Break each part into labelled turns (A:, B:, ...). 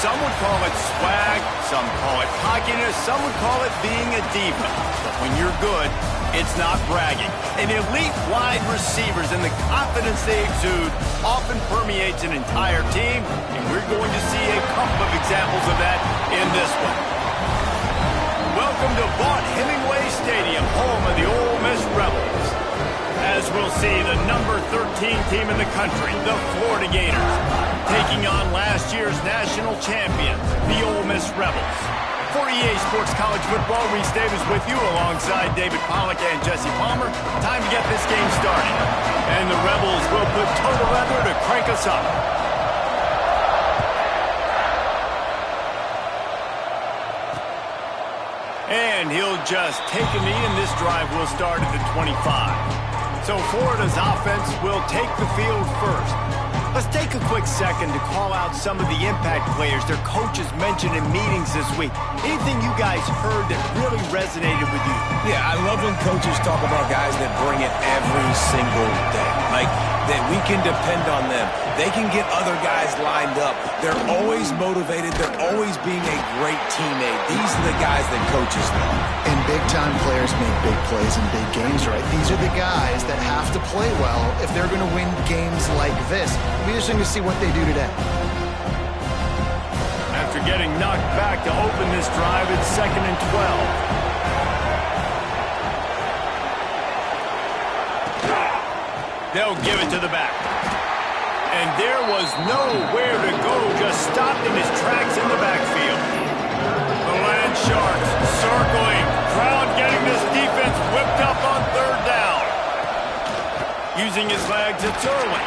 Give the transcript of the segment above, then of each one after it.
A: Some would call it swag, some call it cockiness, some would call it being a diva. But when you're good, it's not bragging. And elite wide receivers and the confidence they exude often permeates an entire team, and we're going to see a couple of examples of that in this one. Welcome to Vaught-Hemingway Stadium, home of the Ole Miss Rebels. As we'll see, the number 13 team in the country, the Florida Gators, taking on last year's national champions, the Ole Miss Rebels. For EA Sports College Football, Reese Davis with you alongside David Pollack and Jesse Palmer. Time to get this game started. And the Rebels will put total leather to crank us up. And he'll just take a knee, and this drive will start at the 25. So Florida's offense will take the field first. Let's take a quick second to call out some of the impact players their coaches mentioned in meetings this week. Anything you guys heard that really resonated with you?
B: Yeah, I love when coaches talk about guys that bring it every single day. Like, that we can depend on them. They can get other guys lined up. They're always motivated. They're always being a great teammate. These are the guys that coaches love.
C: And big-time players make big plays in big games, right? These are the guys that have to play well if they're going to win games like this. It'll be interesting to see what they do today.
A: After getting knocked back to open this drive, it's 2nd and 12. They'll give it to the back. And there was nowhere to go, just stopped in his tracks in the backfield. The Land Sharks circling. Crowd getting this defense whipped up on 3rd down. Using his legs, it's early.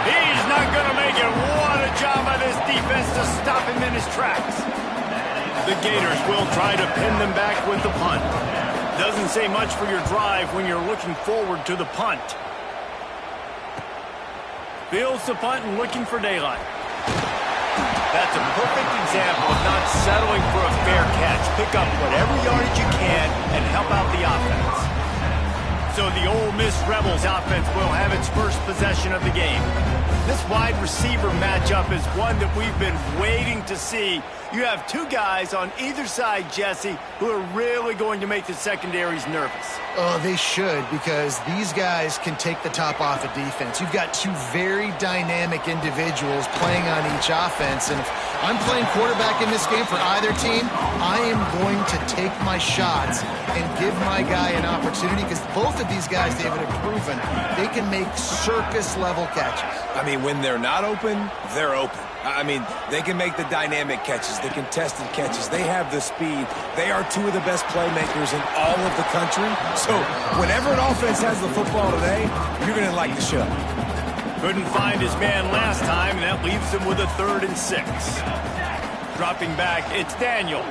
A: He's not going to make it. What a job by this defense to stop him in his tracks. The Gators will try to pin them back with the punt. Doesn't say much for your drive when you're looking forward to the punt. Fields the punt and looking for daylight. That's a perfect example of not settling for a fair catch. Pick up whatever yardage you can and help out the offense. So the Ole Miss Rebels offense will have its first possession of the game. This wide receiver matchup is one that we've been waiting to see. You have two guys on either side, Jesse, who are really going to make the secondaries nervous.
C: Oh, they should, because these guys can take the top off a defense. You've got two very dynamic individuals playing on each offense, and if I'm playing quarterback in this game for either team, I am going to take my shots and give my guy an opportunity, because both of these guys, David, have proven they can make circus-level catches.
B: I mean, when they're not open, they're open. I mean, they can make the dynamic catches, the contested catches. They have the speed. They are two of the best playmakers in all of the country. So whenever an offense has the football today, you're going to like the show.
A: Couldn't find his man last time, and that leaves him with a 3rd and 6. Dropping back, it's Daniel.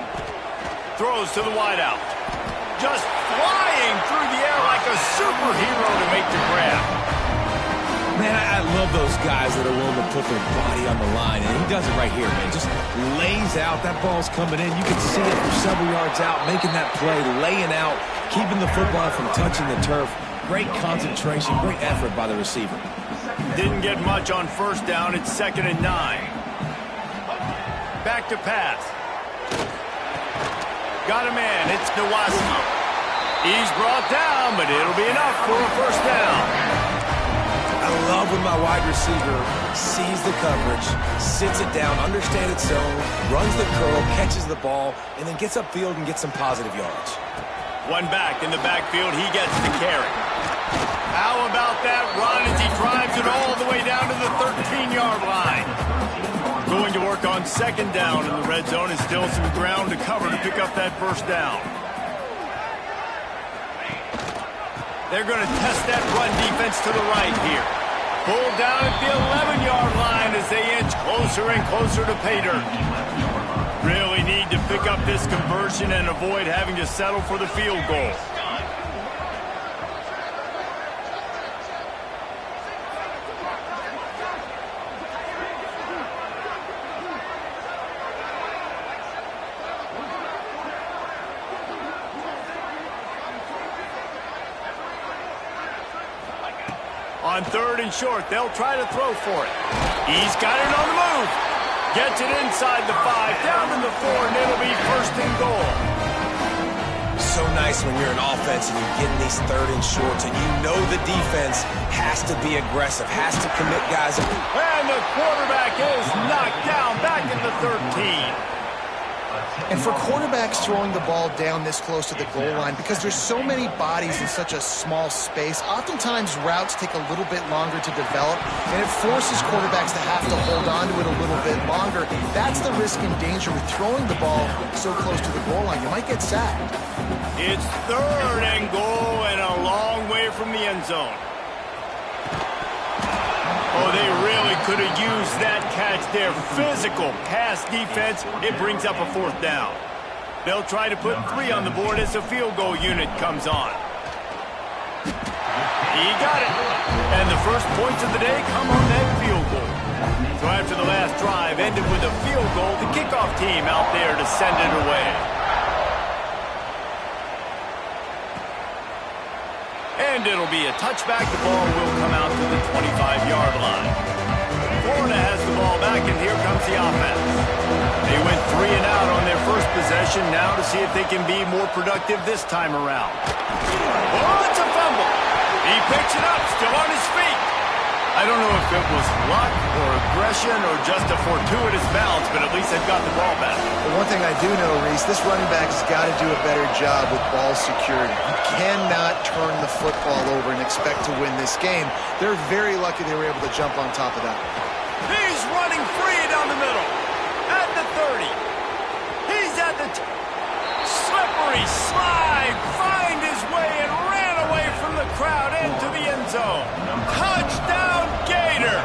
A: Throws to the wideout. Just flying through the air like a superhero to make the grab.
B: Man, I love those guys that are willing to put their body on the line, and he does it right here, man. Just lays out. That ball's coming in. You can see it from several yards out, making that play, laying out, keeping the football from touching the turf. Great concentration, great effort by the receiver.
A: Didn't get much on 1st down. It's 2nd and 9. Back to pass. Got a man. It's Nowasi. He's brought down, but it'll be enough for a 1st down.
B: I love when my wide receiver sees the coverage, sits it down, understands its zone, runs the curl, catches the ball, and then gets upfield and gets some positive yards.
A: One back in the backfield, he gets the carry. How about that run as he drives it all the way down to the 13-yard line? Going to work on 2nd down in the red zone, and still some ground to cover to pick up that 1st down. They're going to test that run defense to the right here. Pulled down at the 11-yard line as they inch closer and closer to pay dirt. Really need to pick up this conversion and avoid having to settle for the field goal. On 3rd and short, they'll try to throw for it. He's got it on the move. Gets it inside the 5, down to the 4, and it'll be first and goal.
B: So nice when you're an offense and you're getting these third and shorts, and you know the defense has to be aggressive, has to commit guys.
A: And the quarterback is knocked down back at the 13.
C: And for quarterbacks throwing the ball down this close to the goal line, because there's so many bodies in such a small space, oftentimes routes take a little bit longer to develop, and it forces quarterbacks to have to hold on to it a little bit longer. That's the risk and danger with throwing the ball so close to the goal line. You might get sacked.
A: It's third and goal and a long way from the end zone. Oh, they really could have used that catch there. Physical pass defense. It brings up a fourth down. They'll try to put 3 on the board as the field goal unit comes on. He got it. And the first points of the day come on that field goal. So after the last drive ended with a field goal, the kickoff team out there to send it away. And it'll be a touchback. The ball will come out to the 25-yard line. Florida has the ball back, and here comes the offense. They went 3 and out on their first possession, now to see if they can be more productive this time around. Oh, it's a fumble. He picks it up, still on his feet. I don't know if it was luck or aggression or just a fortuitous bounce, but at least they've got the ball back.
C: But one thing I do know, Reese, this running back has got to do a better job with ball security. You cannot turn the football over and expect to win this game. They're very lucky they were able to jump on top of that.
A: He's running free down the middle. At the 30. He's at the... slippery slide. Find his way and ran away from the crowd into the end zone. Touchdown, Gator.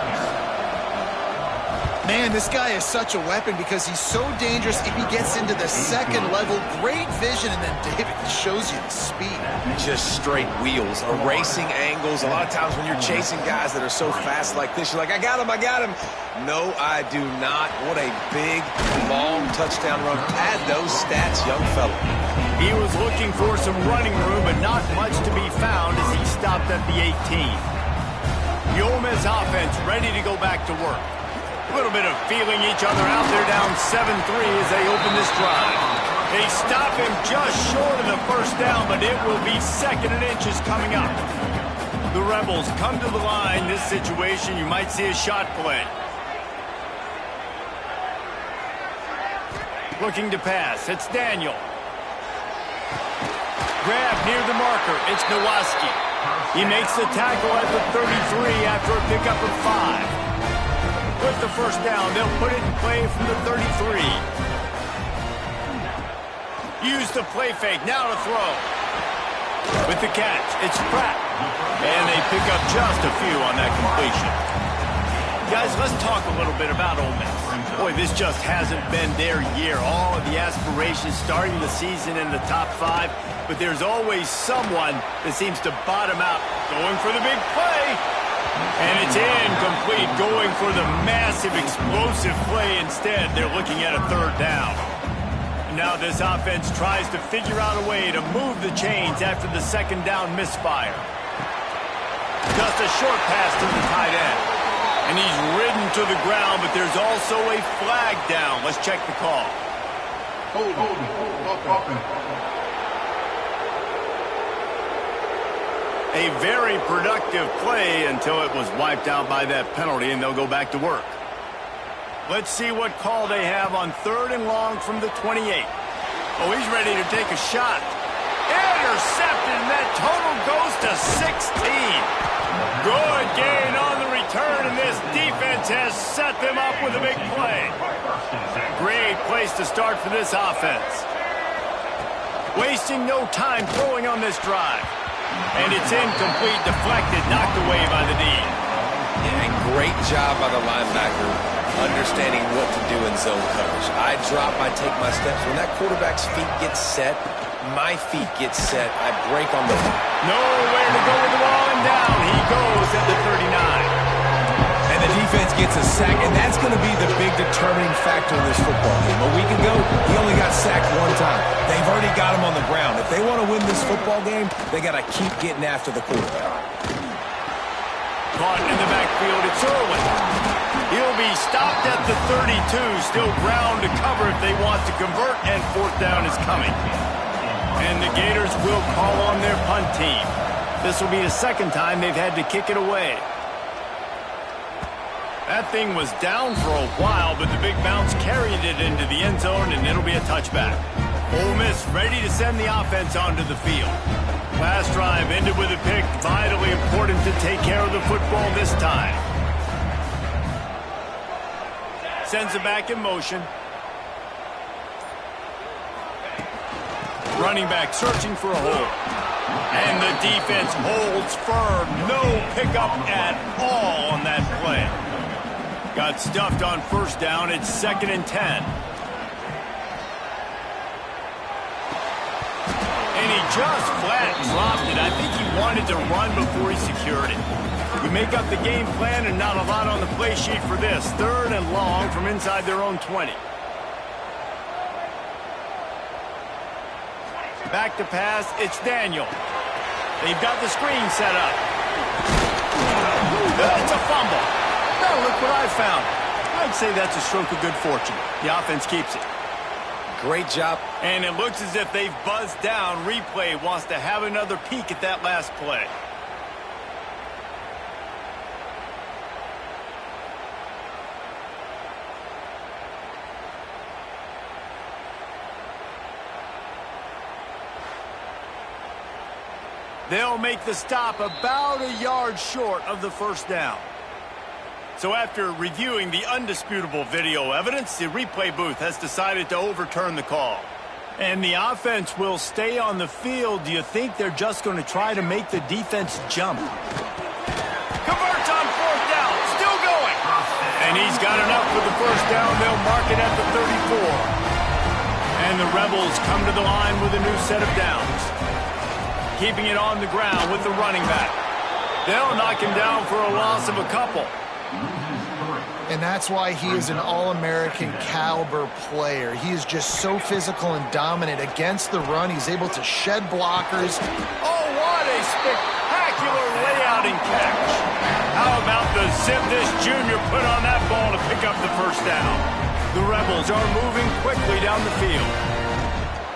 C: Man, this guy is such a weapon because he's so dangerous if he gets into the second level. Great vision, and then David shows you the speed.
B: Just straight wheels, erasing angles. A lot of times when you're chasing guys that are so fast like this, you're like, I got him, I got him. No, I do not. What a big, long touchdown run. Pad those stats, young fella.
A: He was looking for some running room, but not much to be found as he stopped at the 18. The Ole Miss offense ready to go back to work. A little bit of feeling each other out. They're down 7-3 as they open this drive. They stop him just short of the first down, but it will be second and inches coming up. The Rebels come to the line. This situation, you might see a shot play. Looking to pass. It's Daniel. Grab near the marker. It's Nowaski. He makes the tackle at the 33 after a pickup of 5. With the first down, they'll put it in play from the 33. Use the play fake, now to throw. With the catch, it's Pratt. And they pick up just a few on that completion. Guys, let's talk a little bit about Ole Miss. Boy, this just hasn't been their year. All of the aspirations starting the season in the top 5, but there's always someone that seems to bottom out, going for the big play. And it's incomplete, going for the massive explosive play instead. They're looking at a third down. Now this offense tries to figure out a way to move the chains after the second down misfire. Just a short pass to the tight end. And he's ridden to the ground, but there's also a flag down. Let's check the call. A very productive play until it was wiped out by that penalty, and they'll go back to work. Let's see what call they have on third and long from the 28. Oh, he's ready to take a shot. Intercepted, and that total goes to 16. Good gain on the return, and this defense has set them up with a big play. Great place to start for this offense. Wasting no time throwing on this drive. And it's incomplete, deflected, knocked away by the knee.
B: Yeah, and great job by the linebacker understanding what to do in zone coverage. I drop, I take my steps. When that quarterback's feet get set, my feet get set. I break on the...
A: Nowhere to go with the ball, and down he goes at the 39.
B: And the defense gets a sack, and that's going to be the big determining factor in this football game. A week ago, he only got sacked 1 time. They've already got him on the ground. If they want to win this football game, they got to keep getting after the quarterback.
A: Caught in the backfield, it's Irwin. He'll be stopped at the 32, still ground to cover if they want to convert, and fourth down is coming. And the Gators will call on their punt team. This will be the second time they've had to kick it away. That thing was down for a while, but the big bounce carried it into the end zone, and it'll be a touchback. Ole Miss ready to send the offense onto the field. Last drive ended with a pick. Vitally important to take care of the football this time. Sends it back in motion. Running back searching for a hole. And the defense holds firm. No pickup at all on that play. Got stuffed on first down. It's 2nd and 10. And he just flat dropped it. I think he wanted to run before he secured it. We make up the game plan and not a lot on the play sheet for this. 3rd and long from inside their own 20. Back to pass. It's Daniel. They've got the screen set up. It's a fumble. Now look what I found. I'd say that's a stroke of good fortune. The offense keeps it.
B: Great job.
A: And it looks as if they've buzzed down. Replay wants to have another peek at that last play. They'll make the stop about a yard short of the first down. So after reviewing the undisputable video evidence, the replay booth has decided to overturn the call. And the offense will stay on the field. Do you think they're just going to try to make the defense jump? Converts on fourth down. Still going. And he's got enough for the first down. They'll mark it at the 34. And the Rebels come to the line with a new set of downs. Keeping it on the ground with the running back. They'll knock him down for a loss of a couple.
C: And that's why he is an All-American caliber player. He is just so physical and dominant against the run. He's able to shed blockers.
A: Oh, what a spectacular layout and catch. How about the zip this junior put on that ball to pick up the first down? The Rebels are moving quickly down the field.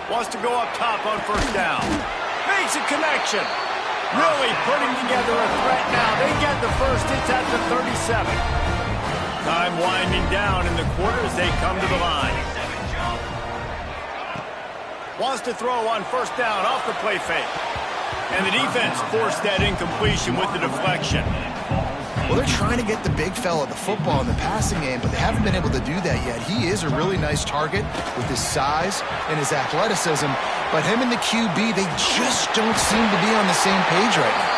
A: Wants to go up top on first down. Makes a connection. Really putting together a threat now. They get the first. It's at the 37. Time winding down in the quarter as they come to the line. Wants to throw on first down off the play fake. And the defense forced that incompletion with the deflection.
C: Well, they're trying to get the big fella the football in the passing game, but they haven't been able to do that yet. He is a really nice target with his size and his athleticism, but him and the QB, they just don't seem to be on the same page right now.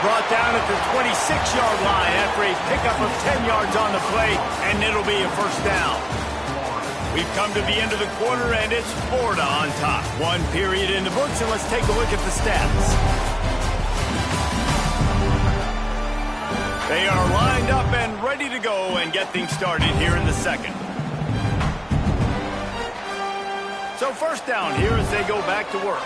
A: Brought down at the 26-yard line after a pickup of 10 yards on the play, and it'll be a first down. We've come to the end of the quarter, and it's Florida on top. One period in the books, and let's take a look at the stats. They are lined up and ready to go and get things started here in the second. So first down here as they go back to work.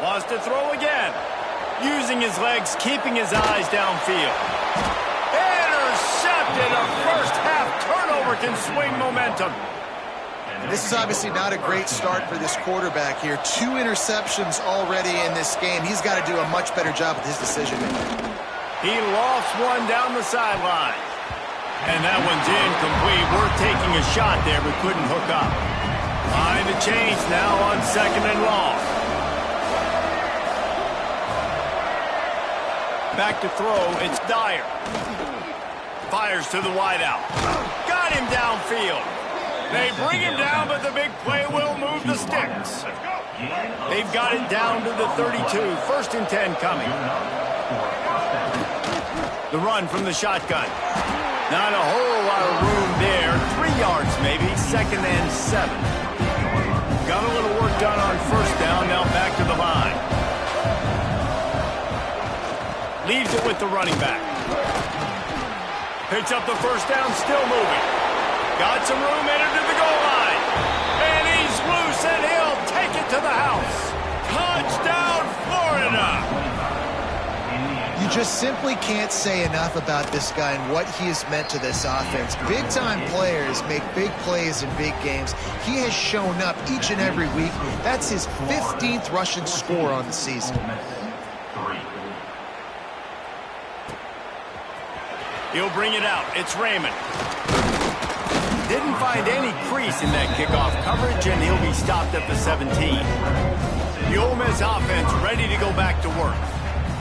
A: Wants to throw again. Using his legs, keeping his eyes downfield. Intercepted. A first half turnover can swing momentum.
C: This is obviously not a great start for this quarterback here. 2 interceptions already in this game. He's got to do a much better job with his decision-making.
A: He lost one down the sideline. And that one's incomplete. We're taking a shot there, but couldn't hook up. Line to change now on 2nd and long. Back to throw. It's Dyer. Fires to the wideout. Got him downfield. They bring him down, but the big play will move the sticks. They've got it down to the 32. 1st and 10 coming. The run from the shotgun. Not a whole lot of room there. 3 yards maybe. 2nd and 7. Got a little work done on first down. Now back to the line. Leaves it with the running back. Picks up the first down. Still moving. Got some room in it to the goal line. And he's loose, and he'll take it to the house. Touchdown, Florida.
C: You just simply can't say enough about this guy and what he has meant to this offense. Big-time players make big plays in big games. He has shown up each and every week. That's his 15th rushing score on the season.
A: He'll bring it out. It's Raymond. Didn't find any crease in that kickoff coverage, and he'll be stopped at the 17. The Ole Miss offense ready to go back to work.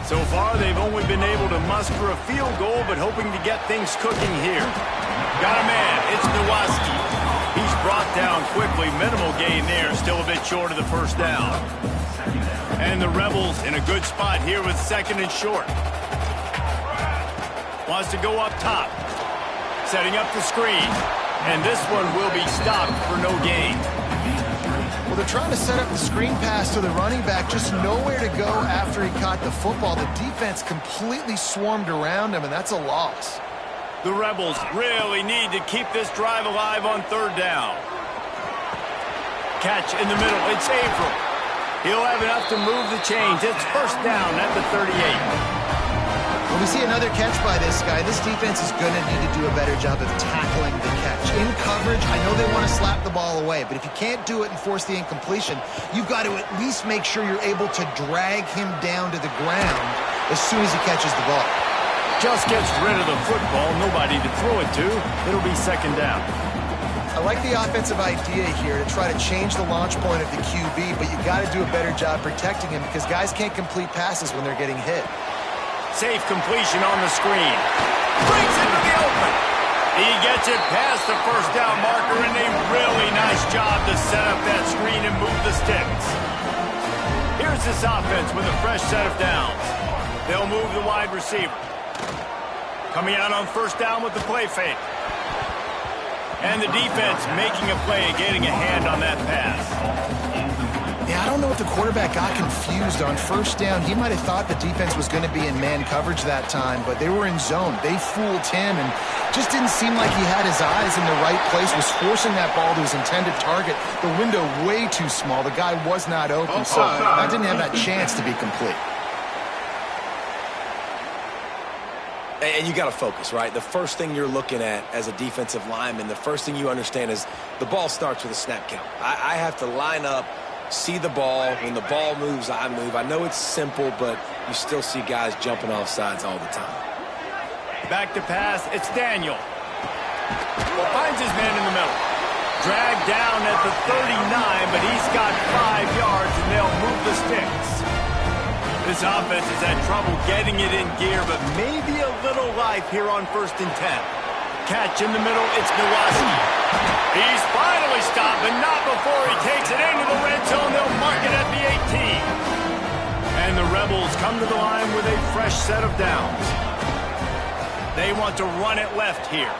A: So far, they've only been able to muster a field goal, but hoping to get things cooking here. Got a man. It's Nowaski. He's brought down quickly. Minimal gain there. Still a bit short of the first down. And the Rebels in a good spot here with 2nd and short. Wants to go up top. Setting up the screen. And this one will be stopped for no gain.
C: Well, they're trying to set up the screen pass to the running back. Just nowhere to go after he caught the football. The defense completely swarmed around him, and that's a loss.
A: The Rebels really need to keep this drive alive on 3rd down. Catch in the middle. It's April. He'll have enough to move the chains. It's 1st down at the 38.
C: When we see another catch by this guy, this defense is going to need to do a better job of tackling the catch. In coverage, I know they want to slap the ball away, but if you can't do it and force the incompletion, you've got to at least make sure you're able to drag him down to the ground as soon as he catches the ball.
A: Just gets rid of the football, nobody to throw it to. It'll be 2nd down.
C: I like the offensive idea here to try to change the launch point of the QB, but you've got to do a better job protecting him because guys can't complete passes when they're getting hit.
A: Safe completion on the screen. Brings into the open. He gets it past the 1st down marker, and a really nice job to set up that screen and move the sticks. Here's this offense with a fresh set of downs. They'll move the wide receiver. Coming out on 1st down with the play fake. And the defense making a play and getting a hand on that pass.
C: Yeah, I don't know if the quarterback got confused on 1st down. He might have thought the defense was going to be in man coverage that time, but they were in zone. They fooled him and just didn't seem like he had his eyes in the right place, was forcing that ball to his intended target. The window way too small. The guy was not open, so that didn't have that chance to be complete.
B: And you got to focus, right? The first thing you're looking at as a defensive lineman, the first thing you understand is the ball starts with a snap count. I have to line up, see the ball. When the ball moves, I move. I know it's simple, but you still see guys jumping off sides all the time.
A: Back to pass. It's Daniel. Finds his man in the middle. Dragged down at the 39, but he's got 5 yards, and they'll move the sticks. This offense has had trouble getting it in gear, but maybe a little life here on 1st and 10. Catch in the middle. It's Nowaski. He's finally stopped, but not before he takes it into the red zone. They'll mark it at the 18. And the Rebels come to the line with a fresh set of downs. They want to run it left here.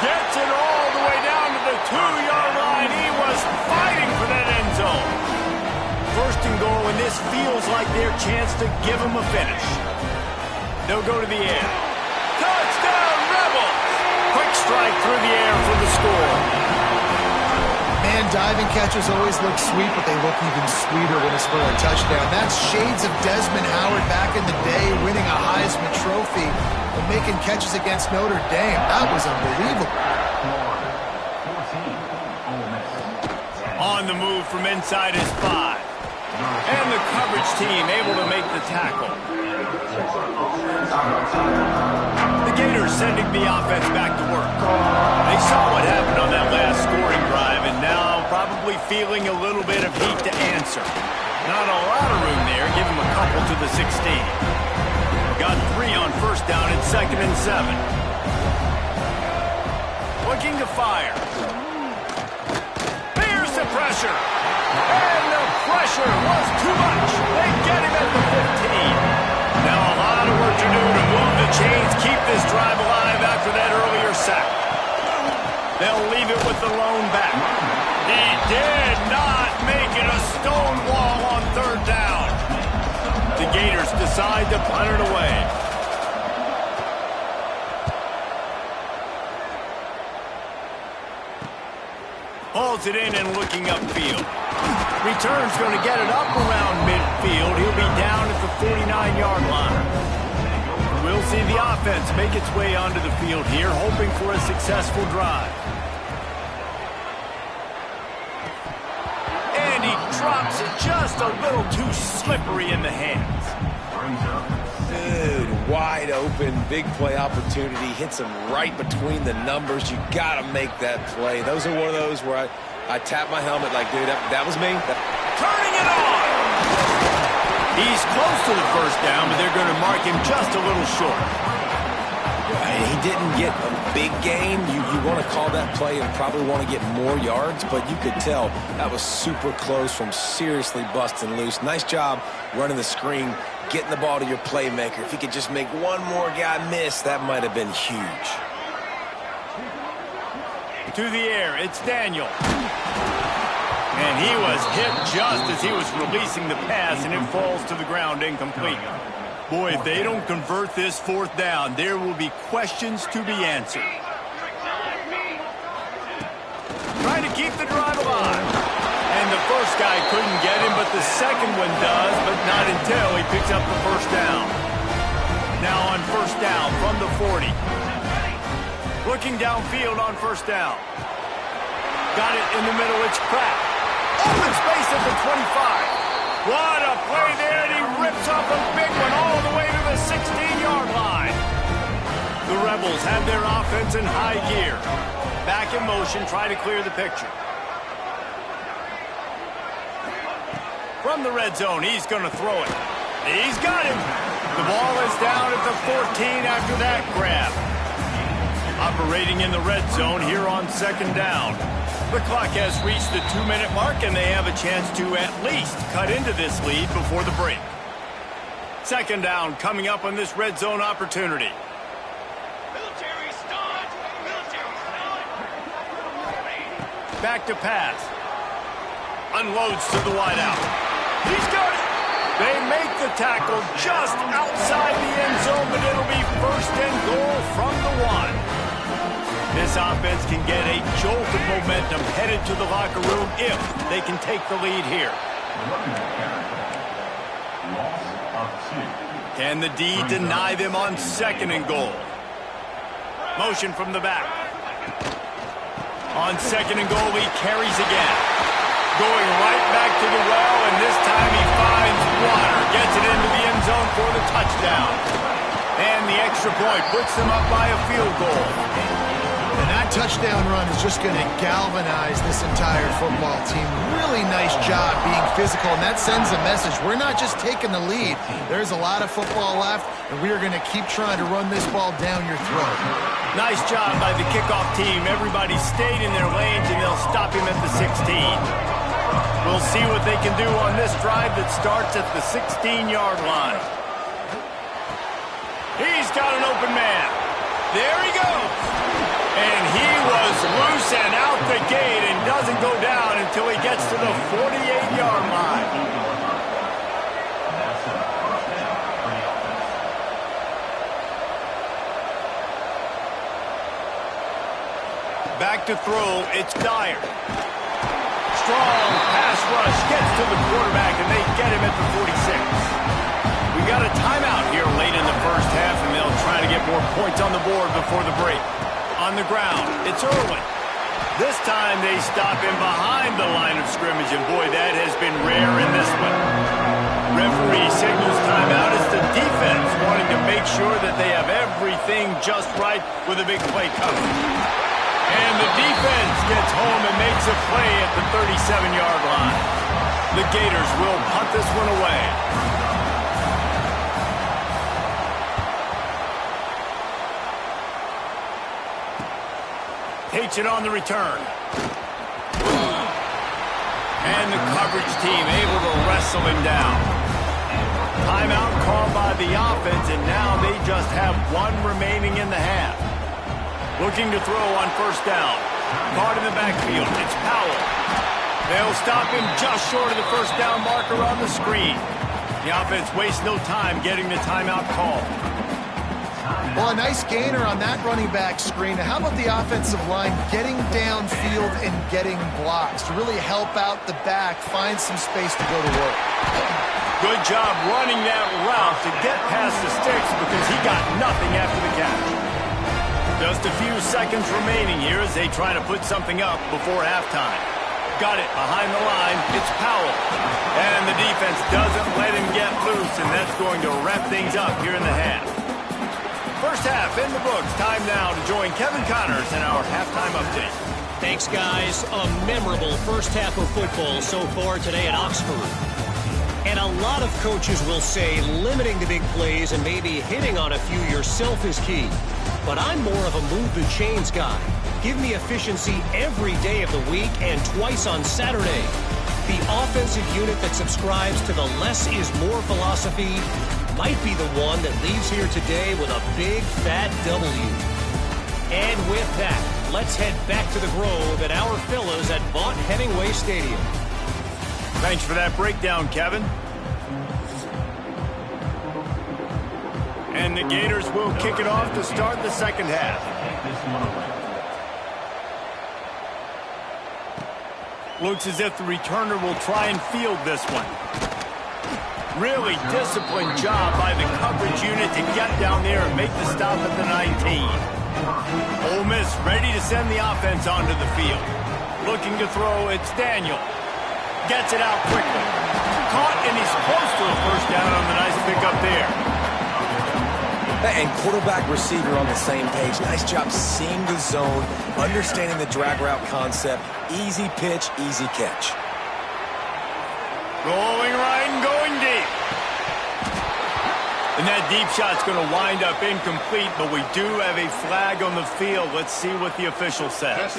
A: Gets it all the way down to the 2-yard line. He was fighting for that end zone. 1st and goal, and this feels like their chance to give them a finish. They'll go to the air. Touchdown, Rebels! Quick strike through the air for the score.
C: Man, diving catches always look sweet, but they look even sweeter when it's for a touchdown. That's shades of Desmond Howard back in the day, winning a Heisman Trophy and making catches against Notre Dame. That was unbelievable.
A: On the move from inside his 5. And the coverage team able to make the tackle. The Gators sending the offense back to work. They saw what happened on that last scoring drive, and now probably feeling a little bit of heat to answer. Not a lot of room there. Give him a couple to the 16. Got 3 on 1st down and 2nd and 7. Looking to fire. Here's the pressure. And the pressure was too much. They get him at the 15. Now a lot of work to do to move the chains, keep this drive alive after that earlier sack. They'll leave it with the lone back. He did not make it a stone wall on 3rd down. The Gators decide to punt it away. Hauls it in and looking upfield. Return's going to get it up around midfield. He'll be down at the 49-yard line. We'll see the offense make its way onto the field here, hoping for a successful drive. And he drops it just a little too slippery in the hands.
B: Dude, wide open, big play opportunity. Hits him right between the numbers. You got to make that play. Those are one of those where I tap my helmet like, dude, that was me.
A: Turning it on! He's close to the first down, but they're going to mark him just a little short.
B: He didn't get a big gain. You want to call that play and probably want to get more yards, but you could tell that was super close from seriously busting loose. Nice job running the screen, getting the ball to your playmaker. If he could just make one more guy miss, that might have been huge.
A: To the air, it's Daniel. And he was hit just as he was releasing the pass, and it falls to the ground incomplete. Boy, if they don't convert this fourth down, there will be questions to be answered. Trying to keep the drive alive. And the first guy couldn't get him, but the second one does, but not until he picks up the first down. Now on first down from the 40. Looking downfield on first down. Got it in the middle, it's cracked. Open space at the 25. What a play there, and he rips off a big one all the way to the 16-yard line. The Rebels have their offense in high gear. Back in motion, try to clear the picture. From the red zone, he's going to throw it. He's got him. The ball is down at the 14 after that grab. Operating in the red zone here on second down. The clock has reached the 2-minute mark, and they have a chance to at least cut into this lead before the break. Second down coming up on this red zone opportunity. Back to pass. Unloads to the wideout. He's got it. They make the tackle just outside the end zone, but it'll be first and goal from the 1. This offense can get a jolt of momentum headed to the locker room if they can take the lead here. Can the D deny them on second and goal? Motion from the back. On second and goal, he carries again. Going right back to the well, and this time he finds water. Gets it into the end zone for the touchdown. And the extra point puts them up by a field goal.
C: And that touchdown run is just going to galvanize this entire football team. Really nice job being physical, and that sends a message. We're not just taking the lead. There's a lot of football left, and we are going to keep trying to run this ball down your throat.
A: Nice job by the kickoff team. Everybody stayed in their lanes, and they'll stop him at the 16. We'll see what they can do on this drive that starts at the 16-yard line. He's got an open man. There he goes. And he was loose and out the gate and doesn't go down until he gets to the 48-yard line. Back to throw, it's Dyer. Strong pass rush gets to the quarterback, and they get him at the 46. We got a timeout here late in the first half, and they'll try to get more points on the board before the break. On the ground, it's Irwin. This time they stop him behind the line of scrimmage, and boy, that has been rare in this one. Referee signals timeout as the defense wanting to make sure that they have everything just right with a big play coming. And the defense gets home and makes a play at the 37-yard line. The Gators will punt this one away. Takes it on the return. And the coverage team able to wrestle him down. Timeout called by the offense, and now they just have one remaining in the half. Looking to throw on first down. Caught in the backfield. It's Powell. They'll stop him just short of the first down marker on the screen. The offense wastes no time getting the timeout call.
C: Well, a nice gainer on that running back screen. Now, how about the offensive line getting downfield and getting blocks to really help out the back, find some space to go to work?
A: Good job running that route to get past the sticks because he got nothing after the catch. Just a few seconds remaining here as they try to put something up before halftime. Got it behind the line. It's Powell. And the defense doesn't let him get loose, and that's going to wrap things up here in the half. First half in the books. Time now to join Kevin Connors in our halftime update.
D: Thanks, guys. A memorable first half of football so far today at Oxford. And a lot of coaches will say limiting the big plays and maybe hitting on a few yourself is key. But I'm more of a move the chains guy. Give me efficiency every day of the week and twice on Saturday. The offensive unit that subscribes to the less is more philosophy might be the one that leaves here today with a big fat W. And with that, let's head back to the Grove at our fellas at Vaught Hemingway Stadium.
A: Thanks for that breakdown, Kevin. And the Gators will kick it off to start the second half. Looks as if the returner will try and field this one. Really disciplined job by the coverage unit to get down there and make the stop at the 19. Ole Miss ready to send the offense onto the field. Looking to throw, it's Daniel. Gets it out quickly. Caught, and he's close to a first down on the nice pickup there.
B: And quarterback receiver on the same page. Nice job seeing the zone, understanding the drag route concept. Easy pitch, easy catch.
A: Going right and going deep. And that deep shot's going to wind up incomplete, but we do have a flag on the field. Let's see what the official says.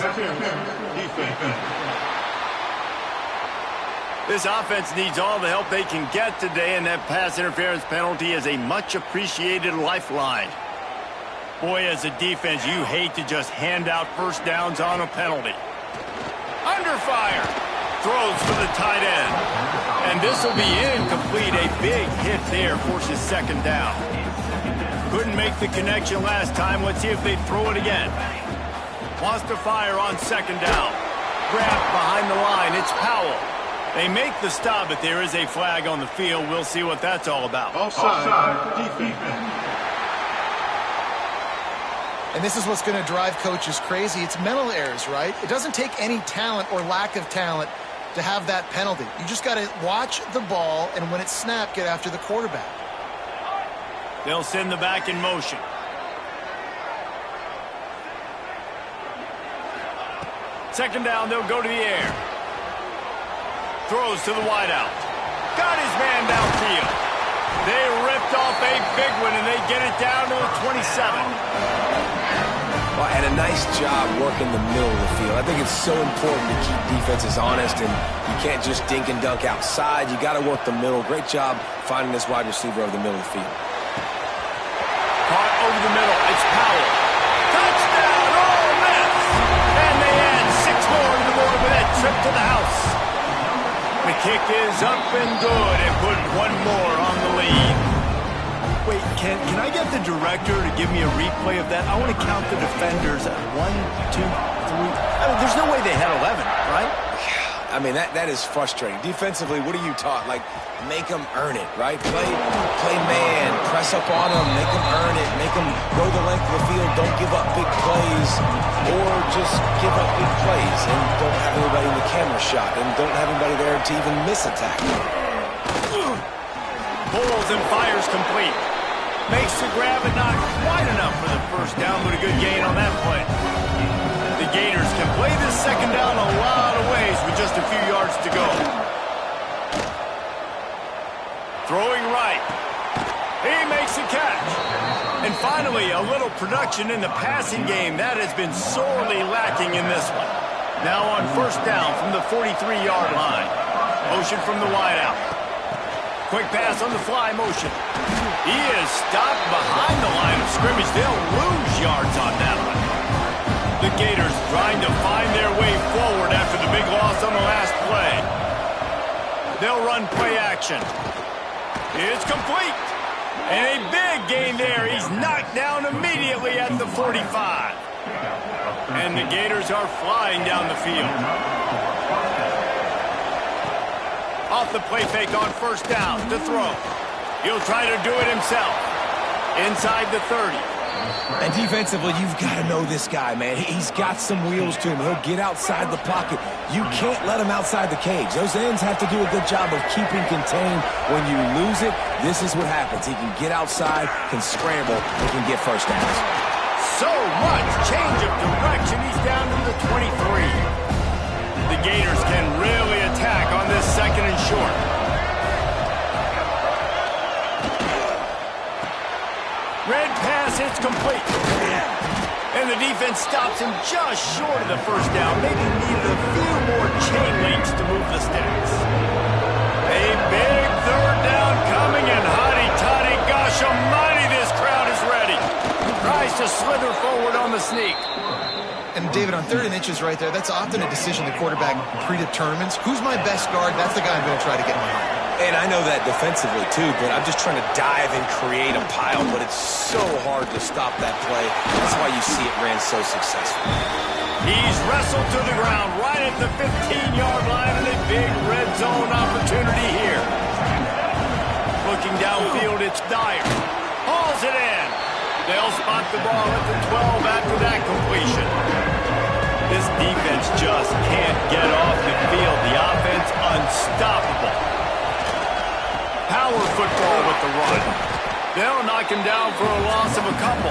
A: This offense needs all the help they can get today, and that pass interference penalty is a much-appreciated lifeline. Boy, as a defense, you hate to just hand out first downs on a penalty. Under fire. Throws for the tight end. And this will be incomplete. A big hit there forces second down. Couldn't make the connection last time. Let's see if they throw it again. Wants to fire on second down. Grabbed behind the line. It's Powell. They make the stop, but there is a flag on the field. We'll see what that's all about.
E: Offside, defense.
C: And this is what's going to drive coaches crazy. It's mental errors, right? It doesn't take any talent or lack of talent to have that penalty. You just got to watch the ball, and when it's snapped, get after the quarterback.
A: They'll send the back in motion. Second down, they'll go to the air. Throws to the wideout. Got his man downfield. They ripped off a big one, and they get it down to the 27.
B: Well, and a nice job working the middle of the field. I think it's so important to keep defenses honest, and you can't just dink and dunk outside. You got to work the middle. Great job finding this wide receiver over the middle of the field.
A: Caught over the middle. It's Powell. Touchdown, Ole Miss! And they add 6 more to the board with that trip to the house. The kick is up and good and put one more on the lead. Wait, can I get the director to give me a replay of that? I want to count the defenders at 1, 2, 3. I mean, there's no way they had 11, right?
B: I mean, that is frustrating. Defensively, what are you taught? Like, make them earn it, right? Play man, press up on them, make them earn it, make them go the length of the field, don't give up big plays, or just give up big plays and don't have anybody in the camera shot and don't have anybody there to even miss a tackle.
A: Pulls and fires complete. Makes the grab and not quite enough for the first down, but a good gain on that play. The Gators can play this second down a lot of ways with just a few yards to go. Throwing right. He makes a catch. And finally, a little production in the passing game. That has been sorely lacking in this one. Now on first down from the 43-yard line. Motion from the wideout. Quick pass on the fly motion. He is stopped behind the line of scrimmage. They'll lose yards on that one. The Gators trying to find their way forward after the big loss on the last play. They'll run play action. It's complete. And a big gain there. He's knocked down immediately at the 45. And the Gators are flying down the field. Off the play fake on first down to throw. He'll try to do it himself. Inside the 30.
B: And defensively, you've got to know this guy, man. He's got some wheels to him. He'll get outside the pocket. You can't let him outside the cage. Those ends have to do a good job of keeping contained. When you lose it, this is what happens. He can get outside, can scramble, and can get first downs.
A: So much change of direction. He's down to the 23. The Gators can really attack on this second and short. Red pass hits complete. And the defense stops him just short of the first down. Maybe needed a few more chain links to move the sticks. A big third down coming, and hotty-toddy, gosh almighty, this crowd is ready. Tries to slither forward on the sneak.
C: And, David, on 3rd and inches right there, that's often a decision the quarterback predetermines. Who's my best guard? That's the guy I'm going to try to get my arm.
B: And I know that defensively, too, but I'm just trying to dive and create a pile, but it's so hard to stop that play. That's why you see it ran so successful.
A: He's wrestled to the ground right at the 15-yard line, and a big red zone opportunity here. Looking downfield, it's Dyer. Hauls it in. They'll spot the ball at the 12 after that completion. This defense just can't get off the field. The offense unstoppable. Power football with the run. They'll knock him down for a loss of a couple.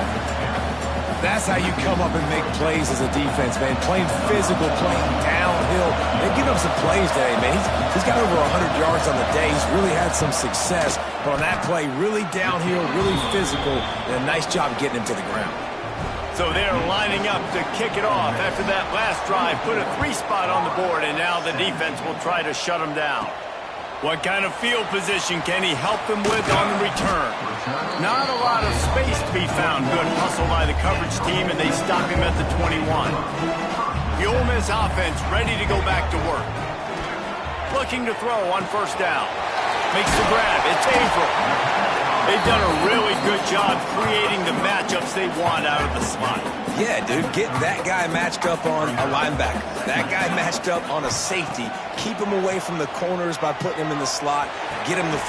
B: That's how you come up and make plays as a defense, man. Playing physical, playing downhill. They've given up some plays today, man. He's got over 100 yards on the day. He's really had some success. But on that play, really downhill, really physical, and a nice job getting him to the ground.
A: So they're lining up to kick it off after that last drive. Put a 3-spot on the board, and now the defense will try to shut him down. What kind of field position can he help them with on the return? Not a lot of space to be found. Good hustle by the coverage team, and they stop him at the 21. The Ole Miss offense ready to go back to work. Looking to throw on first down. Makes the grab. It's April. They've done a really good job creating the matchups they want out of the slot.
B: Yeah, dude, get that guy matched up on a linebacker. That guy matched up on a safety. Keep him away from the corners by putting him in the slot. Get him the...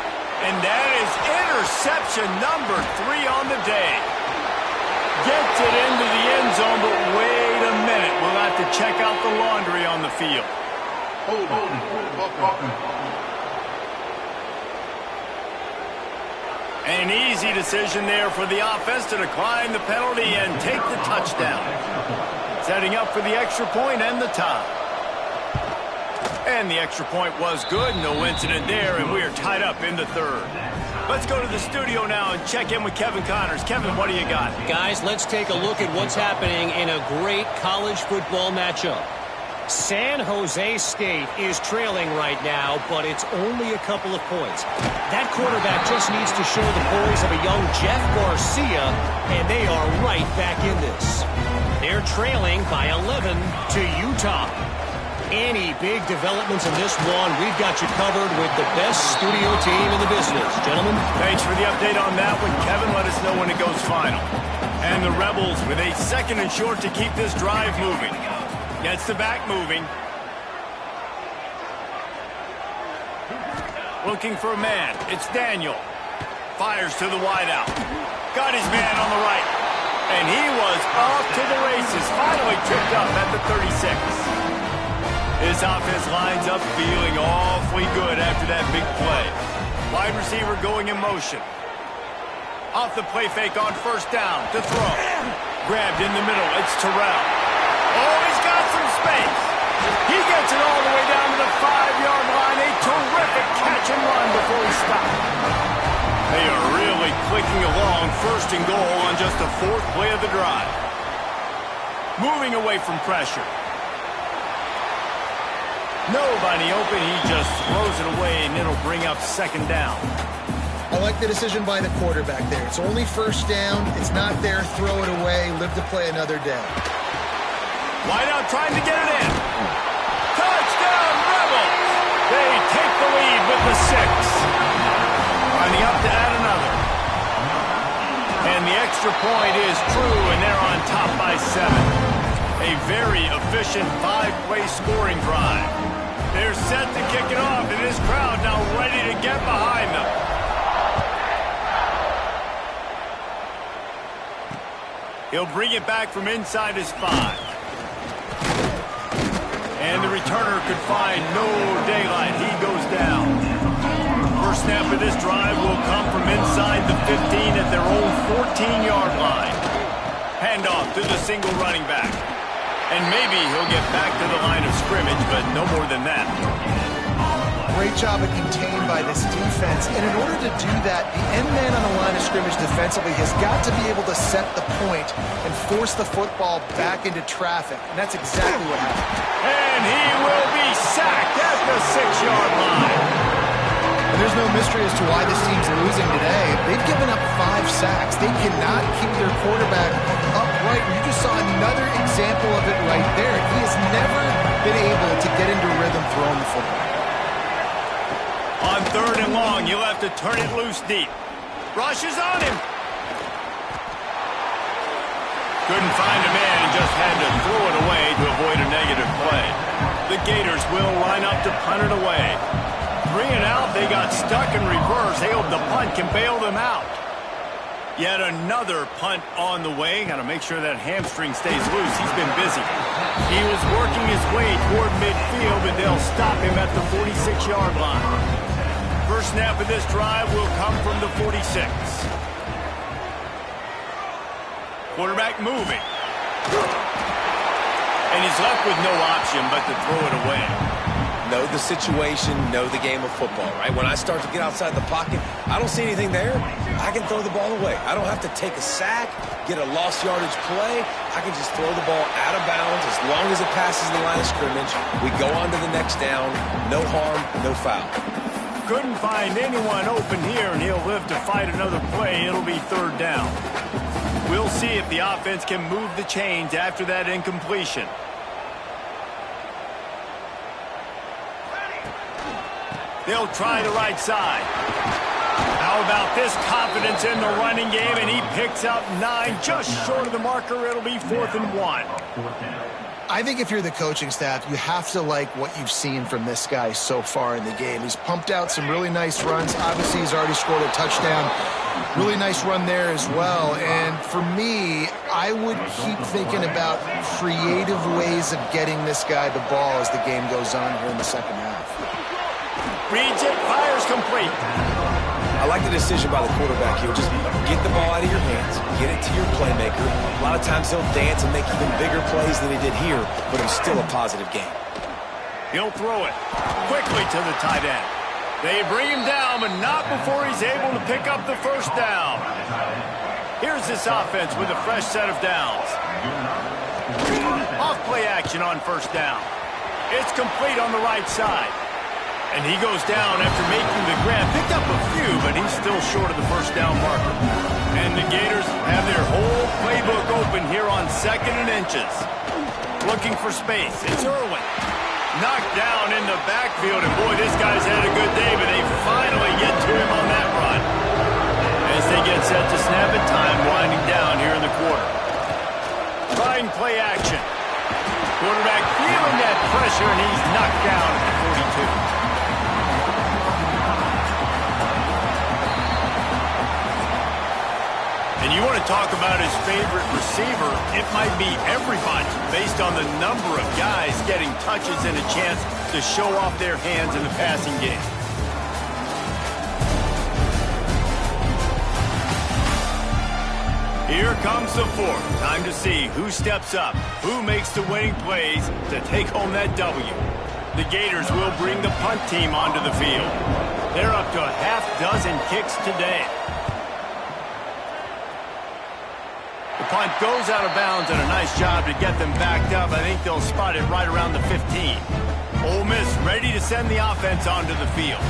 A: And that is interception number 3 on the day. Gets it into the end zone, but wait a minute. We'll have to check out the laundry on the field. Hold on. An easy decision there for the offense to decline the penalty and take the touchdown. Setting up for the extra point and the tie. And the extra point was good. No incident there, and we are tied up in the 3rd. Let's go to the studio now and check in with Kevin Connors. Kevin, what do you got?
D: Guys, let's take a look at what's happening in a great college football matchup. San Jose State is trailing right now, but it's only a couple of points. That quarterback just needs to show the poise of a young Jeff Garcia, and they are right back in this. They're trailing by 11 to Utah. Any big developments in this one, we've got you covered with the best studio team in the business. Gentlemen.
A: Thanks for the update on that one, Kevin. Let us know when it goes final. And the Rebels with a second and short to keep this drive moving. Gets the back moving. Looking for a man. It's Daniel. Fires to the wideout. Got his man on the right. And he was off to the races. Finally tripped up at the 36. This offense lines up feeling awfully good after that big play. Wide receiver going in motion. Off the play fake on first down to throw. Grabbed in the middle. It's Terrell. Oh, he's got some space. He gets it all the way down to the 5-yard line. A terrific catch and run before he stopped. They are really clicking along. First and goal on just the 4th play of the drive. Moving away from pressure. Nobody open. He just throws it away, and it'll bring up second down.
C: I like the decision by the quarterback there. It's only first down. It's not there. Throw it away. Live to play another day.
A: Wideout trying to get it in. Touchdown, Rebels! They take the lead with the 6. Lining up to add another. extra point is true, and they're on top by 7. A very efficient 5-play scoring drive. They're set to kick it off, and this crowd now ready to get behind them. He'll bring it back from inside his 5. And the returner could find no daylight. He goes down. First snap of this drive will come from inside the 15 at their own 14-yard line. Handoff to the single running back. And maybe he'll get back to the line of scrimmage, but no more than that.
C: Great job of contained by this defense. And in order to do that, the end man on the line of scrimmage defensively has got to be able to set the point and force the football back into traffic. And that's exactly what happened.
A: And he will be sacked at the 6-yard line.
C: And there's no mystery as to why this team's losing today. They've given up 5 sacks. They cannot keep their quarterback upright. You just saw another example of it right there. He has never been able to get into rhythm throwing the football.
A: On 3rd and long, you'll have to turn it loose deep. Rush is on him. Couldn't find a man and just had to throw it away to avoid a negative play. The Gators will line up to punt it away. 3 and out, they got stuck in reverse. They hope the punt can bail them out. Yet another punt on the way. Got to make sure that hamstring stays loose. He's been busy. He was working his way toward midfield, but they'll stop him at the 46-yard line. First snap of this drive will come from the 46. Quarterback moving. And he's left with no option but to throw it away.
B: Know the situation, know the game of football, right? When I start to get outside the pocket, I don't see anything there. I can throw the ball away. I don't have to take a sack, get a lost yardage play. I can just throw the ball out of bounds as long as it passes the line of scrimmage. We go on to the next down. No harm, no foul.
A: Couldn't find anyone open here, and he'll live to fight another play. It'll be 3rd down. We'll see if the offense can move the chains after that incompletion. They'll try the right side. How about this confidence in the running game, and he picks up 9, just short of the marker. It'll be 4th and 1.
C: I think if you're the coaching staff, you have to like what you've seen from this guy so far in the game. He's pumped out some really nice runs. Obviously, he's already scored a touchdown. Really nice run there as well. And for me, I would keep thinking about creative ways of getting this guy the ball as the game goes on here in the second half.
A: Reads it, fires complete.
B: I like the decision by the quarterback here. Just get the ball out of your hands, get it to your playmaker. A lot of times he'll dance and make even bigger plays than he did here, but it's still a positive game.
A: He'll throw it quickly to the tight end. They bring him down, but not before he's able to pick up the first down. Here's this offense with a fresh set of downs. Off play action on first down. It's complete on the right side. And he goes down after making the grab. Picked up a few, but he's still short of the first down marker. And the Gators have their whole playbook open here on 2nd and inches. Looking for space. It's Irwin. Knocked down in the backfield. And boy, this guy's had a good day, but they finally get to him on that run. As they get set to snap it, time winding down here in the quarter. Trying play action. Quarterback feeling that pressure, and he's knocked down at the 42. And you want to talk about his favorite receiver, it might be everybody based on the number of guys getting touches and a chance to show off their hands in the passing game. Here comes the 4th. Time to see who steps up, who makes the winning plays to take home that W. The Gators will bring the punt team onto the field. They're up to a half-dozen kicks today. The punt goes out of bounds, and a nice job to get them backed up. I think they'll spot it right around the 15. Ole Miss ready to send the offense onto the field.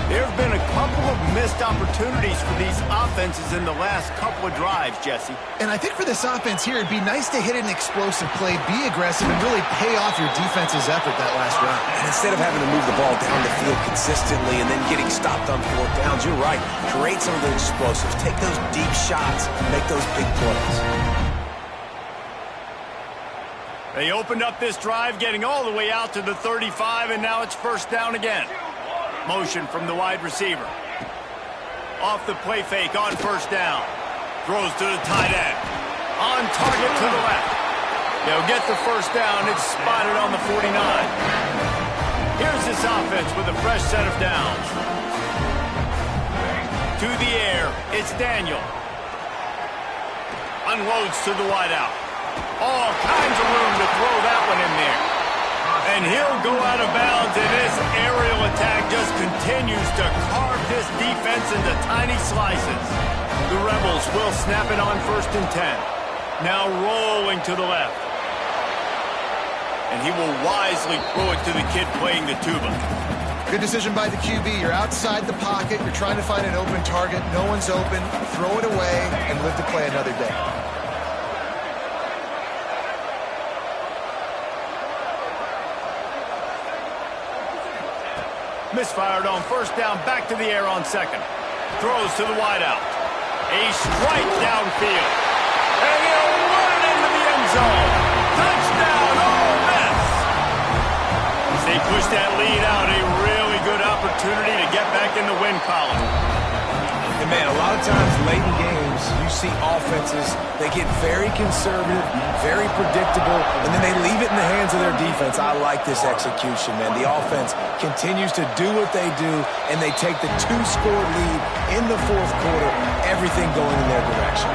A: There have been a couple of missed opportunities for these offenses in the last couple of drives, Jesse.
C: And I think for this offense here, it'd be nice to hit an explosive play, be aggressive, and really pay off your defense's effort that last round.
B: And instead of having to move the ball down the field consistently and then getting stopped on fourth downs, you're right. Create some of those explosives. Take those deep shots. Make those big plays.
A: They opened up this drive, getting all the way out to the 35, and now it's first down again. Motion from the wide receiver. Off the play fake on first down. Throws to the tight end. On target to the left. They'll get the first down. It's spotted on the 49. Here's this offense with a fresh set of downs. To the air, it's Daniel. Unloads to the wideout. All kinds of room to throw that one in there. And he'll go out of bounds, and this aerial attack just continues to carve this defense into tiny slices. The Rebels will snap it on 1st and 10. Now rolling to the left. And he will wisely throw it to the kid playing the tuba.
C: Good decision by the QB. You're outside the pocket. You're trying to find an open target. No one's open. Throw it away and live to play another day.
A: Misfired on first down, back to the air on second. Throws to the wideout. A strike downfield. And he'll run it into the end zone. Touchdown, Ole Miss! As they push that lead out, a really good opportunity to get back in the win column.
B: And man, a lot of times late in games, you see offenses, they get very conservative, very predictable, and then they leave it in the hands of their defense. I like this execution, man. The offense continues to do what they do, and they take the 2-score lead in the fourth quarter, everything going in their direction.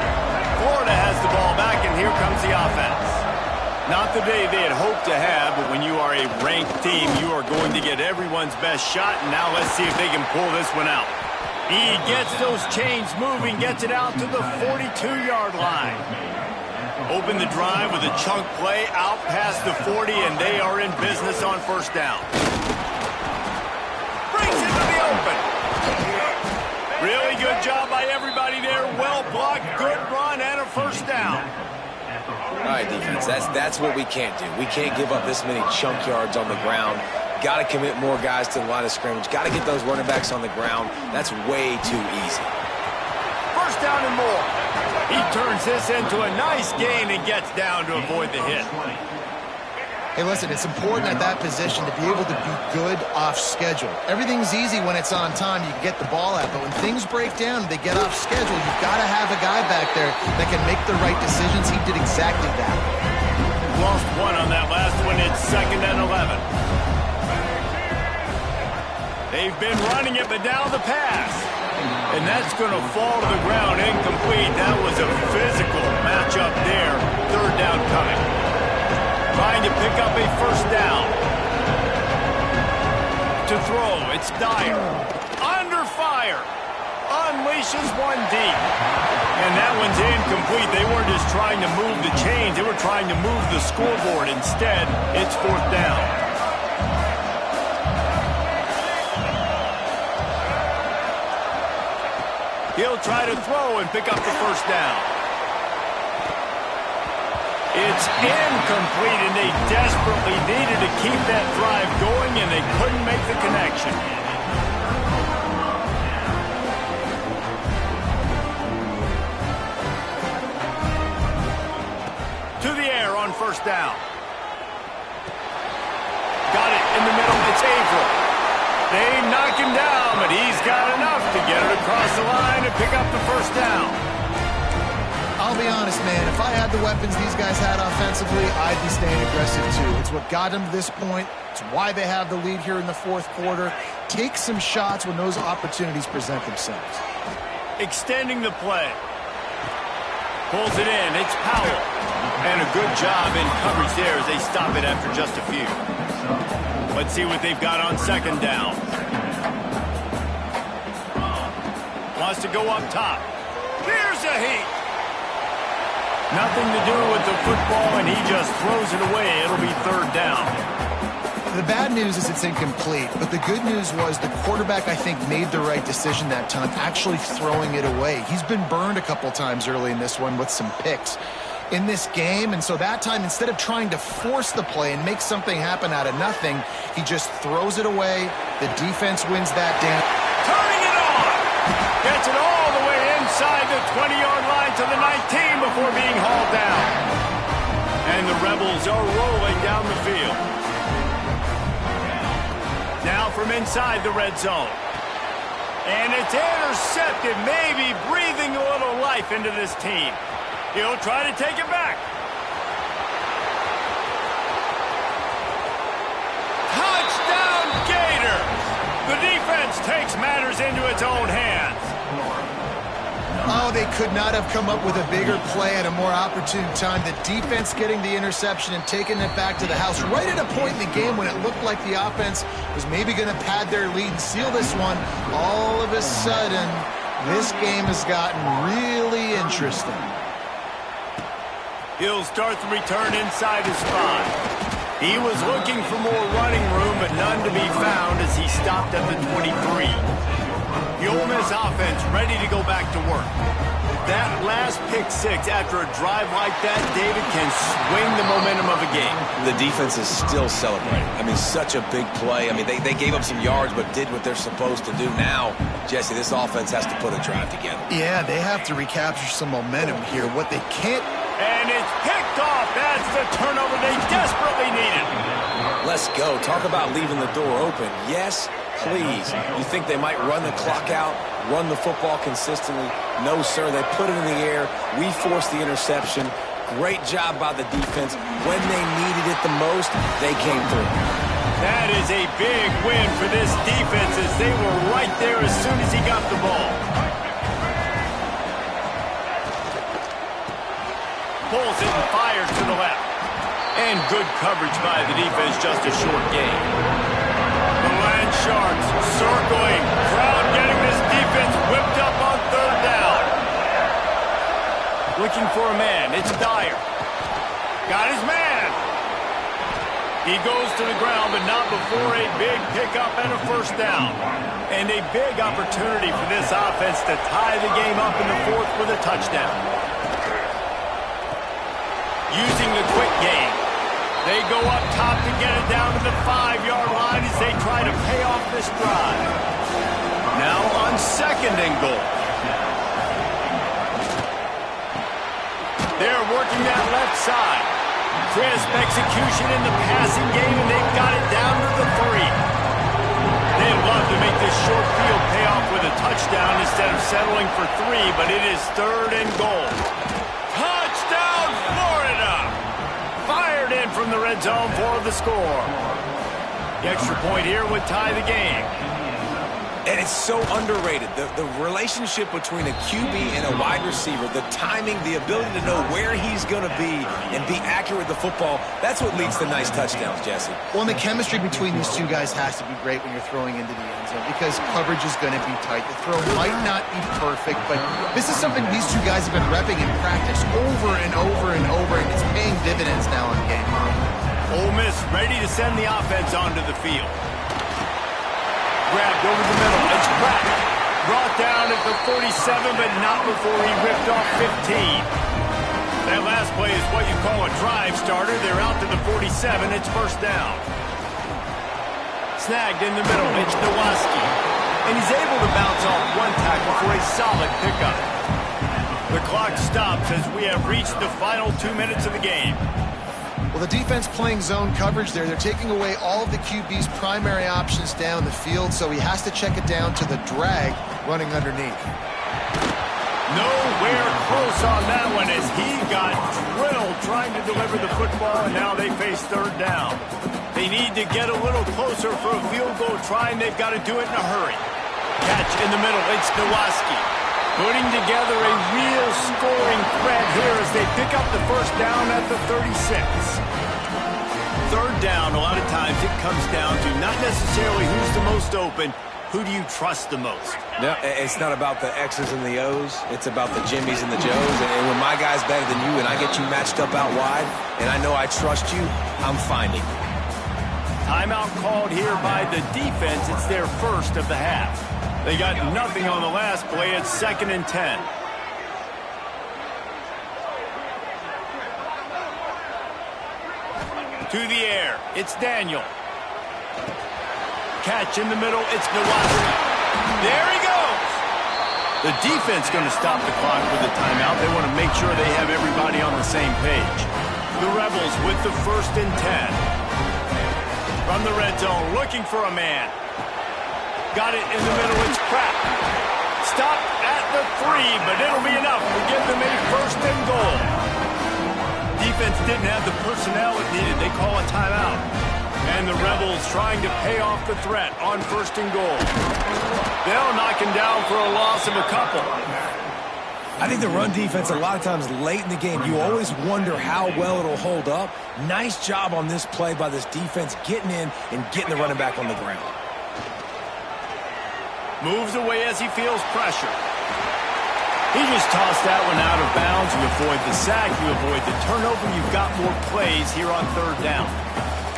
A: Florida has the ball back, and here comes the offense. Not the day they had hoped to have, but when you are a ranked team, you are going to get everyone's best shot, and now let's see if they can pull this one out. He gets those chains moving, gets it out to the 42-yard line. Open the drive with a chunk play out past the 40, and they are in business on first down. Brings it to the open. Really good job by everybody there. Well blocked, good run, and a first down.
B: All right, defense, that's what we can't do. We can't give up this many chunk yards on the ground. Got to commit more guys to the line of scrimmage. Got to get those running backs on the ground. That's way too easy.
A: First down and more. He turns this into a nice gain and gets down to avoid the hit.
C: Hey, listen, it's important at that position to be able to be good off schedule. Everything's easy when it's on time. You can get the ball out. But when things break down and they get off schedule, you've got to have a guy back there that can make the right decisions. He did exactly that.
A: Lost one on that last one. It's 2nd and 11. They've been running it, but now the pass. And that's going to fall to the ground incomplete. That was a physical matchup there. 3rd down coming. Trying to pick up a first down. To throw, it's Dyer. Under fire. Unleashes one deep. And that one's incomplete. They weren't just trying to move the chains. They were trying to move the scoreboard. Instead, it's 4th down. He'll try to throw and pick up the first down. It's incomplete, and they desperately needed to keep that drive going, and they couldn't make the connection. To the air on first down. Got it in the middle. It's Averill. They knock him down, but he's got enough to get it across the line and pick up the first down.
C: I'll be honest, man. If I had the weapons these guys had offensively, I'd be staying aggressive too. It's what got them to this point. It's why they have the lead here in the fourth quarter. Take some shots when those opportunities present themselves.
A: Extending the play. Pulls it in. It's Powell. And a good job in coverage there as they stop it after just a few. Let's see what they've got on second down. Wants to go up top. Here's a heat. Nothing to do with the football, and he just throws it away. It'll be 3rd down.
C: The bad news is it's incomplete, but the good news was the quarterback, I think, made the right decision that time, actually throwing it away. He's been burned a couple times early in this one with some picks in this game, and so that time, instead of trying to force the play and make something happen out of nothing, he just throws it away. The defense wins that down.
A: Turning it on! Gets it all the way inside the 20-yard line to the 19 before being hauled down. And the Rebels are rolling down the field. Now from inside the red zone. And it's intercepted, maybe breathing a little life into this team. He'll try to take it back. Touchdown Gators! The defense takes matters into its own hands.
C: Oh, they could not have come up with a bigger play at a more opportune time. The defense getting the interception and taking it back to the house right at a point in the game when it looked like the offense was maybe going to pad their lead and seal this one. All of a sudden, this game has gotten really interesting.
A: He'll start the return inside his spot. He was looking for more running room, but none to be found as he stopped at the 23. The Ole Miss offense ready to go back to work. That last pick six after a drive like that, David, can swing the momentum of a game.
B: The defense is still celebrating. I mean, such a big play. I mean, they gave up some yards but did what they're supposed to do. Now, Jesse, this offense has to put a drive together.
C: Yeah, they have to recapture some momentum here. What they can't...
A: And it's picked off. That's the turnover they desperately needed.
B: Let's go. Talk about leaving the door open. Yes, please. You think they might run the clock out, run the football consistently? No, sir. They put it in the air. We forced the interception. Great job by the defense. When they needed it the most, they came through.
A: That is a big win for this defense as they were right there as soon as he got the ball. Pulls it and fires to the left. And good coverage by the defense, just a short gain. The Land Sharks circling. Crowd getting this defense whipped up on third down. Looking for a man. It's Dyer. Got his man. He goes to the ground, but not before a big pickup and a first down. And a big opportunity for this offense to tie the game up in the fourth with a touchdown. Using the quick game. They go up top to get it down to the 5-yard line as they try to pay off this drive. Now on second and goal. They're working that left side. Crisp execution in the passing game, and they've got it down to the 3. They'd love to make this short field pay off with a touchdown instead of settling for 3, but it is third and goal. Touchdown, Florida! Fired in from the red zone for the score. The extra point here would tie the game.
B: And it's so underrated. The relationship between a QB and a wide receiver, the timing, the ability to know where he's going to be and be accurate with the football, that's what leads to nice touchdowns, Jesse.
C: Well, and the chemistry between these two guys has to be great when you're throwing into the end zone because coverage is going to be tight. The throw might not be perfect, but this is something these two guys have been repping in practice over and over and over, and it's paying dividends now in game.
A: Ole Miss ready to send the offense onto the field. Grabbed over the middle. It's Pratt. Brought down at the 47, but not before he ripped off 15. That last play is what you call a drive starter. They're out to the 47. It's first down. Snagged in the middle. It's Nowaski. And he's able to bounce off one tackle for a solid pickup. The clock stops as we have reached the final 2 minutes of the game.
C: Well, the defense playing zone coverage there. They're taking away all of the QB's primary options down the field, so he has to check it down to the drag running underneath.
A: Nowhere close on that one as he got drilled trying to deliver the football, and now they face third down. They need to get a little closer for a field goal try, and they've got to do it in a hurry. Catch in the middle. It's Nowaski. Putting together a real scoring threat here as they pick up the first down at the 36. Third down, a lot of times it comes down to not necessarily who's the most open, who do you trust the most?
B: No, it's not about the X's and the O's. It's about the Jimmies and the Joes. And when my guy's better than you and I get you matched up out wide and I know I trust you, I'm finding you.
A: Timeout called here by the defense. It's their first of the half. They got nothing on the last play. It's 2nd and 10. To the air. It's Daniel. Catch in the middle. It's Nawaziri. There he goes. The defense going to stop the clock with a timeout. They want to make sure they have everybody on the same page. The Rebels with the 1st and 10. From the red zone, looking for a man. Got it in the middle. It's Pratt. Stop at the 3, but it'll be enough to give them a 1st and goal. Defense didn't have the personnel it needed. They call a timeout. And the Rebels trying to pay off the threat on 1st and goal. They'll knock him down for a loss of a couple.
B: I think the run defense, a lot of times late in the game, you always wonder how well it'll hold up. Nice job on this play by this defense, getting in and getting the running back on the ground.
A: Moves away as he feels pressure. He just tossed that one out of bounds. You avoid the sack, you avoid the turnover. You've got more plays here on 3rd down.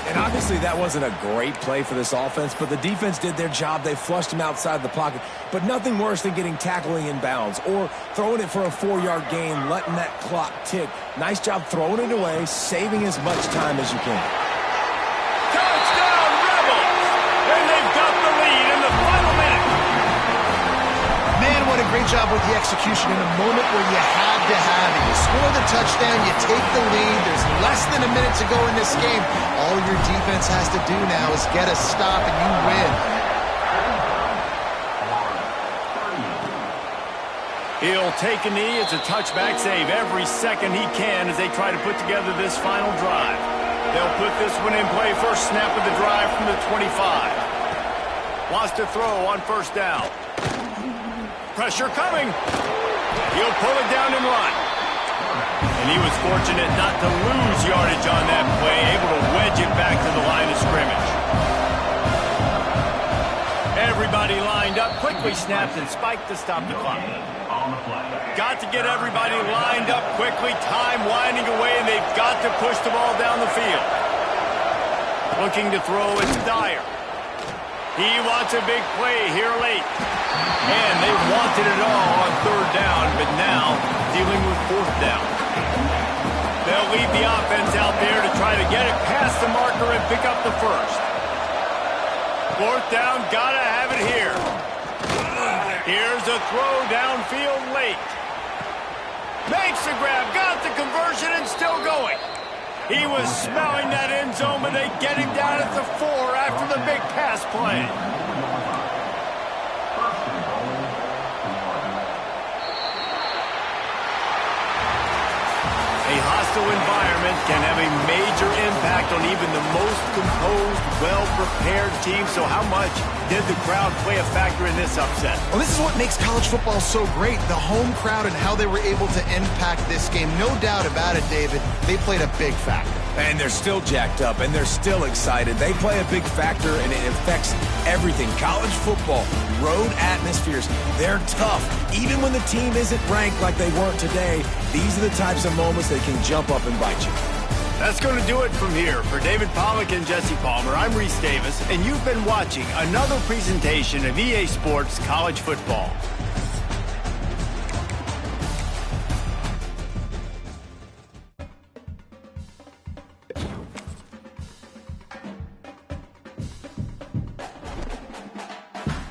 B: And obviously that wasn't a great play for this offense, but the defense did their job. They flushed him outside the pocket. But nothing worse than getting tackling in bounds or throwing it for a 4-yard gain, letting that clock tick. Nice job throwing it away, saving as much time as you can.
A: Touchdown, Rebels! And they've got the lead in the final minute.
C: Man, what a great job with the execution in a moment where you had to have it. You score the touchdown, you take the lead. There's less than a minute to go in this game. All your defense has to do now is get a stop and you win.
A: He'll take a knee. It's a touchback save every second he can as they try to put together this final drive. They'll put this one in play. First snap of the drive from the 25. Wants to throw on 1st down. Pressure coming. He'll pull it down and run. And he was fortunate not to lose yardage on that play, able to wedge it back to the line of scrimmage. Everybody lined up, quickly snapped and spiked to stop the clock. Got to get everybody lined up quickly, time winding away, and they've got to push the ball down the field. Looking to throw, it's Dyer. He wants a big play here late. And they wanted it all on 3rd down, but now dealing with 4th down. They'll leave the offense out there to try to get it past the marker and pick up the 1st. 4th down, gotta have it here. Here's a throw downfield late. Makes the grab, got the conversion, and still going. He was smelling that end zone, but they get him down at the 4 after the big pass play. A hostile environment can have a major impact on even the most composed, well-prepared team. So how much did the crowd play a factor in this upset?
C: Well, this is what makes college football so great, the home crowd and how they were able to impact this game. No doubt about it, David, they played a big factor.
B: And they're still jacked up, and they're still excited. They play a big factor, and it affects everything. College football, road atmospheres, they're tough. Even when the team isn't ranked like they weren't today, these are the types of moments that can jump up and bite you.
A: That's going to do it from here. For David Pollack and Jesse Palmer, I'm Reese Davis, and you've been watching another presentation of EA Sports College Football.